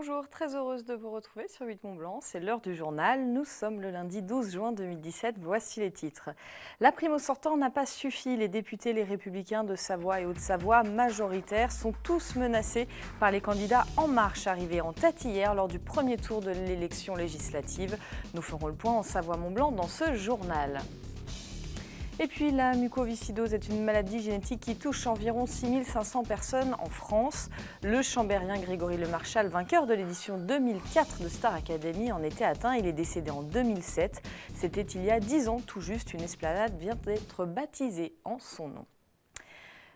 Bonjour, très heureuse de vous retrouver sur 8 Mont-Blanc. C'est l'heure du journal. Nous sommes le lundi 12 juin 2017. Voici les titres. La prime au sortant n'a pas suffi. Les députés, les Républicains de Savoie et Haute-Savoie, majoritaires, sont tous menacés par les candidats En Marche arrivés en tête hier lors du premier tour de l'élection législative. Nous ferons le point en Savoie-Mont-Blanc dans ce journal. Et puis la mucoviscidose est une maladie génétique qui touche environ 6500 personnes en France. Le chambérien Grégory Lemarchal, vainqueur de l'édition 2004 de Star Academy, en était atteint. Il est décédé en 2007. C'était il y a 10 ans tout juste. Une esplanade vient d'être baptisée en son nom.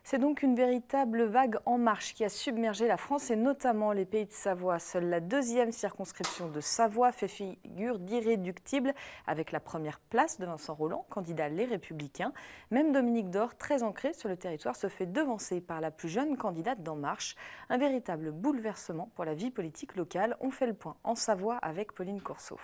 C'est donc une véritable vague en marche qui a submergé la France et notamment les Pays de Savoie. Seule la deuxième circonscription de Savoie fait figure d'irréductible avec la première place de Vincent Rolland, candidat Les Républicains. Même Dominique Dore, très ancrée sur le territoire, se fait devancer par la plus jeune candidate d'En Marche. Un véritable bouleversement pour la vie politique locale. On fait le point en Savoie avec Pauline Corseau.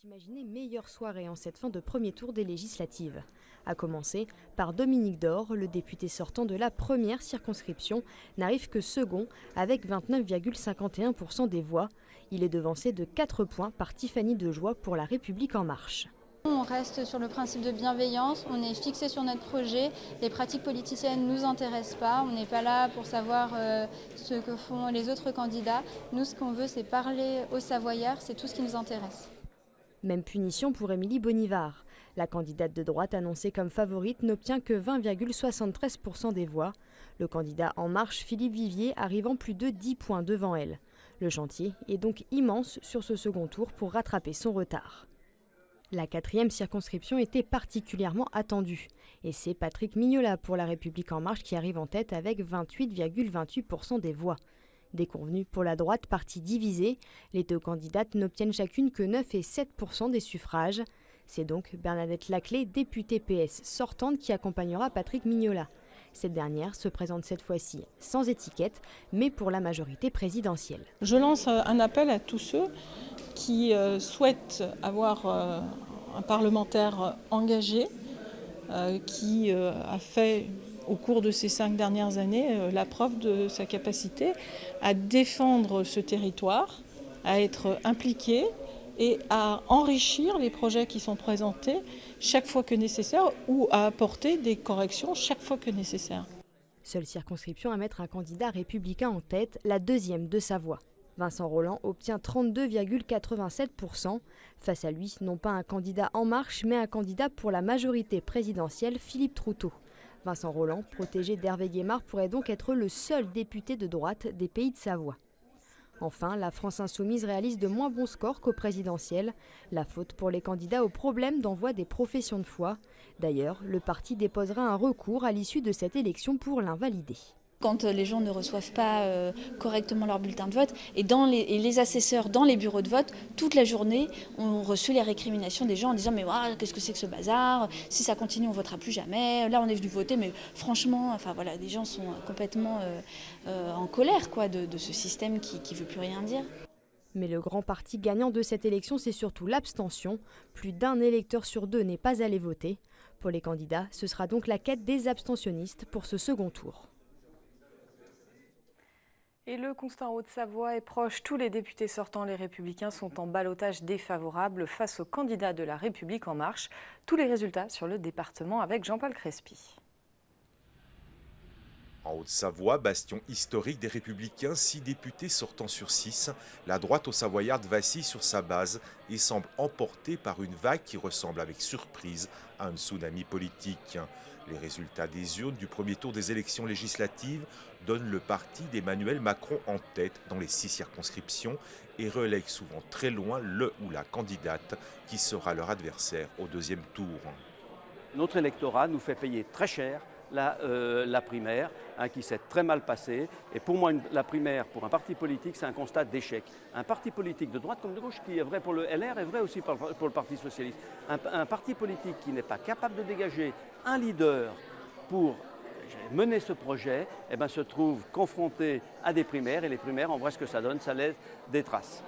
Imaginer meilleure soirée en cette fin de premier tour des législatives. À commencer par Dominique Dore, le député sortant de la première circonscription, n'arrive que second avec 29,51% des voix. Il est devancé de 4 points par Tiffany Dejoie pour La République En Marche. On reste sur le principe de bienveillance, on est fixé sur notre projet, les pratiques politiciennes ne nous intéressent pas, on n'est pas là pour savoir ce que font les autres candidats. Nous, ce qu'on veut, c'est parler aux Savoyards, c'est tout ce qui nous intéresse. Même punition pour Émilie Bonivard. La candidate de droite annoncée comme favorite n'obtient que 20,73% des voix. Le candidat En Marche, Philippe Vivier, arrivant plus de 10 points devant elle. Le chantier est donc immense sur ce second tour pour rattraper son retard. La quatrième circonscription était particulièrement attendue. Et c'est Patrick Mignola pour La République En Marche qui arrive en tête avec 28,28% des voix. Déconvenu pour la droite, parti divisé, les deux candidates n'obtiennent chacune que 9 et 7% des suffrages. C'est donc Bernadette Laclais, députée PS sortante, qui accompagnera Patrick Mignola. Cette dernière se présente cette fois-ci sans étiquette, mais pour la majorité présidentielle. Je lance un appel à tous ceux qui souhaitent avoir un parlementaire engagé, qui a fait au cours de ces 5 dernières années la preuve de sa capacité à défendre ce territoire, à être impliqué et à enrichir les projets qui sont présentés chaque fois que nécessaire ou à apporter des corrections chaque fois que nécessaire. Seule circonscription à mettre un candidat républicain en tête, la deuxième de Savoie. Vincent Rolland obtient 32,87%. Face à lui, non pas un candidat En Marche, mais un candidat pour la majorité présidentielle, Philippe Troutot. Vincent Rolland, protégé d'Hervé Guémard, pourrait donc être le seul député de droite des Pays de Savoie. Enfin, la France insoumise réalise de moins bons scores qu'au présidentiel. La faute pour les candidats au problème d'envoi des professions de foi. D'ailleurs, le parti déposera un recours à l'issue de cette élection pour l'invalider. Quand les gens ne reçoivent pas correctement leur bulletin de vote et les assesseurs dans les bureaux de vote, toute la journée, ont reçu les récriminations des gens en disant « mais qu'est-ce que c'est que ce bazar ? Si ça continue, on ne votera plus jamais. Là, on est venu voter, mais franchement, enfin voilà, les gens sont complètement en colère quoi, de ce système qui ne veut plus rien dire. » Mais le grand parti gagnant de cette élection, c'est surtout l'abstention. Plus d'un électeur sur 2 n'est pas allé voter. Pour les candidats, ce sera donc la quête des abstentionnistes pour ce second tour. Et le constat en Haute-Savoie est proche. Tous les députés sortants, les Républicains, sont en ballottage défavorable face aux candidats de La République En Marche. Tous les résultats sur le département avec Jean-Paul Crespi. En Haute-Savoie, bastion historique des Républicains, 6 députés sortant sur 6, la droite au Savoyarde vacille sur sa base et semble emportée par une vague qui ressemble avec surprise à un tsunami politique. Les résultats des urnes du premier tour des élections législatives donnent le parti d'Emmanuel Macron en tête dans les 6 circonscriptions et relèguent souvent très loin le ou la candidate qui sera leur adversaire au deuxième tour. Notre électorat nous fait payer très cher la primaire, qui s'est très mal passée. Et pour moi, la primaire, pour un parti politique, c'est un constat d'échec. Un parti politique de droite comme de gauche, qui est vrai pour le LR, est vrai aussi pour le Parti socialiste. Un parti politique qui n'est pas capable de dégager un leader pour mener ce projet, se trouve confronté à des primaires. Et les primaires, en vrai, ce que ça donne, ça laisse des traces.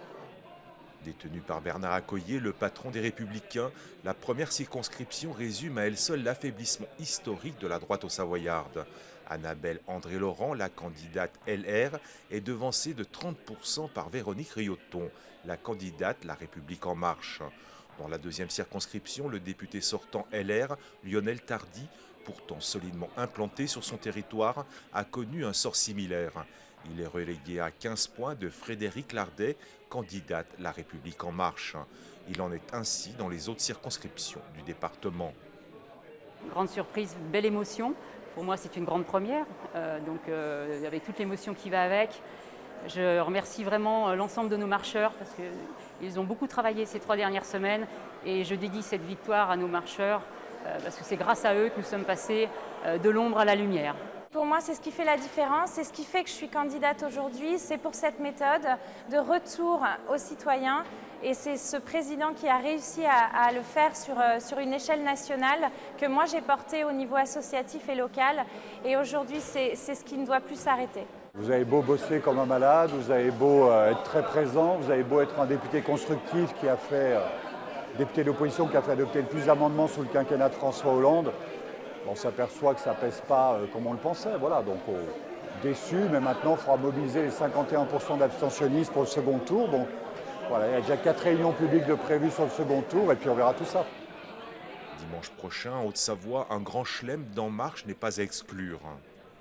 Détenu par Bernard Accoyer, le patron des Républicains, la première circonscription résume à elle seule l'affaiblissement historique de la droite au Savoyarde. Annabelle André-Laurent, la candidate LR, est devancée de 30% par Véronique Riotton, la candidate La République En Marche. Dans la deuxième circonscription, le député sortant LR, Lionel Tardy, pourtant solidement implanté sur son territoire, a connu un sort similaire. Il est relégué à 15 points de Frédéric Lardet, candidate La République En Marche. Il en est ainsi dans les autres circonscriptions du département. Grande surprise, belle émotion. Pour moi, c'est une grande première, avec toute l'émotion qui va avec. Je remercie vraiment l'ensemble de nos marcheurs parce qu'ils ont beaucoup travaillé ces 3 dernières semaines et je dédie cette victoire à nos marcheurs parce que c'est grâce à eux que nous sommes passés de l'ombre à la lumière. Pour moi, c'est ce qui fait la différence, c'est ce qui fait que je suis candidate aujourd'hui, c'est pour cette méthode de retour aux citoyens. Et c'est ce président qui a réussi à le faire sur une échelle nationale que moi j'ai porté au niveau associatif et local. Et aujourd'hui, c'est ce qui ne doit plus s'arrêter. Vous avez beau bosser comme un malade, vous avez beau être très présent, vous avez beau être un député constructif qui a fait, député d'opposition qui a fait adopter le plus d'amendements sous le quinquennat de François Hollande, on s'aperçoit que ça ne pèse pas comme on le pensait. Voilà, donc déçu, mais maintenant il faudra mobiliser les 51% d'abstentionnistes pour le second tour. Donc, voilà, il y a déjà 4 réunions publiques de prévues sur le second tour et puis on verra tout ça. Dimanche prochain, en Haute-Savoie, un grand chelem d'En Marche n'est pas à exclure.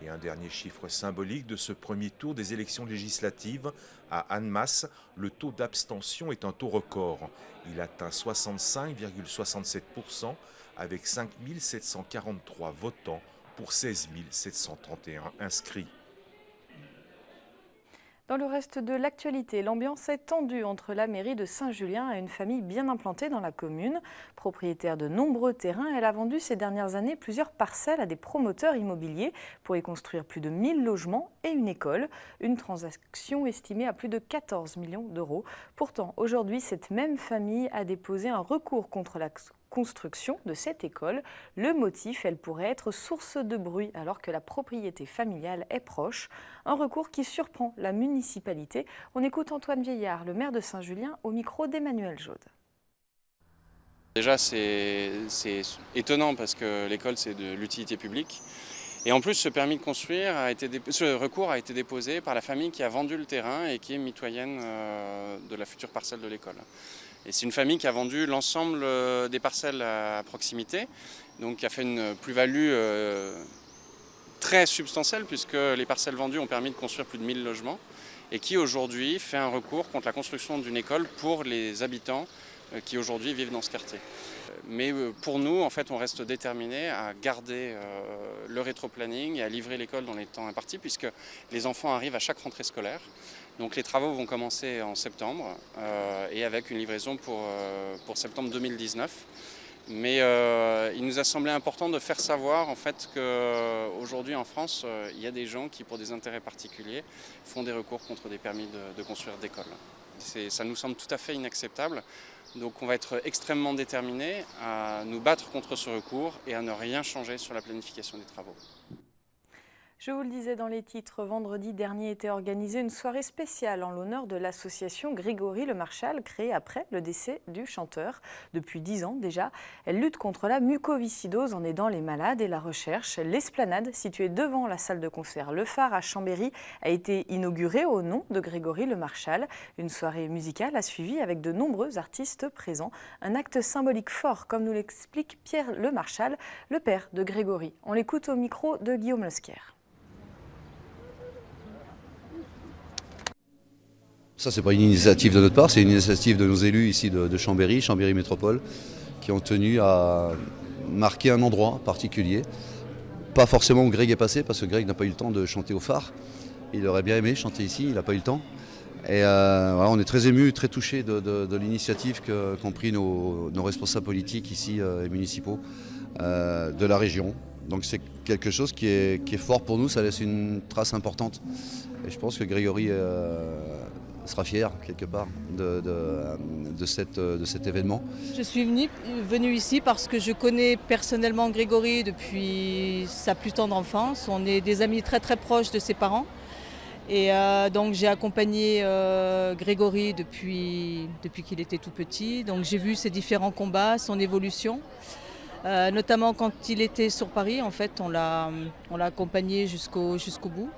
Et un dernier chiffre symbolique de ce premier tour des élections législatives, à Annemasse, le taux d'abstention est un taux record. Il atteint 65,67% avec 5 743 votants pour 16 731 inscrits. Dans le reste de l'actualité, l'ambiance est tendue entre la mairie de Saint-Julien et une famille bien implantée dans la commune. Propriétaire de nombreux terrains, elle a vendu ces dernières années plusieurs parcelles à des promoteurs immobiliers pour y construire plus de 1000 logements et une école. Une transaction estimée à plus de 14 millions d'euros. Pourtant, aujourd'hui, cette même famille a déposé un recours contre la construction de cette école. Le motif, elle pourrait être source de bruit alors que la propriété familiale est proche. Un recours qui surprend la municipalité. On écoute Antoine Vieillard, le maire de Saint-Julien, au micro d'Emmanuel Jaude. Déjà, c'est étonnant parce que l'école, c'est de l'utilité publique. Et en plus, ce permis de construire, ce recours a été déposé par la famille qui a vendu le terrain et qui est mitoyenne de la future parcelle de l'école. Et c'est une famille qui a vendu l'ensemble des parcelles à proximité, donc qui a fait une plus-value très substantielle puisque les parcelles vendues ont permis de construire plus de 1000 logements et qui aujourd'hui fait un recours contre la construction d'une école pour les habitants qui aujourd'hui vivent dans ce quartier. Mais pour nous, en fait, on reste déterminés à garder le rétroplanning et à livrer l'école dans les temps impartis puisque les enfants arrivent à chaque rentrée scolaire. Donc les travaux vont commencer en septembre et avec une livraison pour septembre 2019. Mais il nous a semblé important de faire savoir en fait qu'aujourd'hui en France, il y a des gens qui, pour des intérêts particuliers, font des recours contre des permis de construire d'écoles. Ça nous semble tout à fait inacceptable. Donc on va être extrêmement déterminés à nous battre contre ce recours et à ne rien changer sur la planification des travaux. Je vous le disais dans les titres, vendredi dernier était organisée une soirée spéciale en l'honneur de l'association Grégory Le Marchal, créée après le décès du chanteur. Depuis 10 ans déjà, elle lutte contre la mucoviscidose en aidant les malades et la recherche. L'esplanade, située devant la salle de concert Le Phare à Chambéry, a été inaugurée au nom de Grégory Le Marchal. Une soirée musicale a suivi avec de nombreux artistes présents. Un acte symbolique fort, comme nous l'explique Pierre Le Marchal, le père de Grégory. On l'écoute au micro de Guillaume Lesquer. Ça, c'est pas une initiative de notre part, c'est une initiative de nos élus ici de Chambéry, Chambéry Métropole, qui ont tenu à marquer un endroit particulier. Pas forcément où Greg est passé, parce que Greg n'a pas eu le temps de chanter au Phare. Il aurait bien aimé chanter ici, il n'a pas eu le temps. Et voilà, on est très émus, très touchés de l'initiative qu'ont pris nos responsables politiques ici et municipaux de la région. Donc c'est quelque chose qui est fort pour nous, ça laisse une trace importante. Et je pense que Grégory sera fier quelque part de cet événement. Je suis venue ici parce que je connais personnellement Grégory depuis sa plus tendre enfance. On est des amis très très proches de ses parents. Et donc j'ai accompagné Grégory depuis qu'il était tout petit. Donc j'ai vu ses différents combats, son évolution. notamment quand il était sur Paris. En fait, on l'a accompagné jusqu'au bout.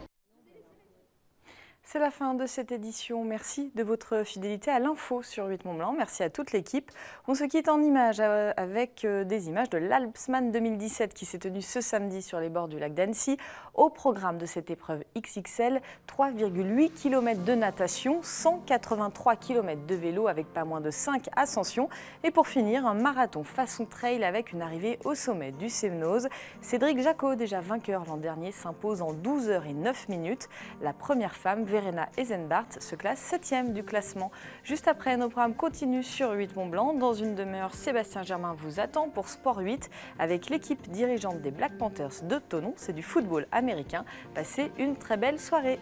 C'est la fin de cette édition. Merci de votre fidélité à l'info sur 8 Mont Blanc. Merci à toute l'équipe. On se quitte en images avec des images de l'Alpsman 2017 qui s'est tenu ce samedi sur les bords du lac d'Annecy. Au programme de cette épreuve XXL, 3,8 km de natation, 183 km de vélo avec pas moins de 5 ascensions. Et pour finir, un marathon façon trail avec une arrivée au sommet du Sévenoz. Cédric Jacot, déjà vainqueur l'an dernier, s'impose en 12 h et 9 minutes. La première femme, Verena Eisenbart, se classe 7e du classement. Juste après, nos programmes continuent sur 8 Mont Blanc. Dans une demi-heure, Sébastien Germain vous attend pour Sport 8 avec l'équipe dirigeante des Black Panthers de Thonon. C'est du football américain. Passez une très belle soirée.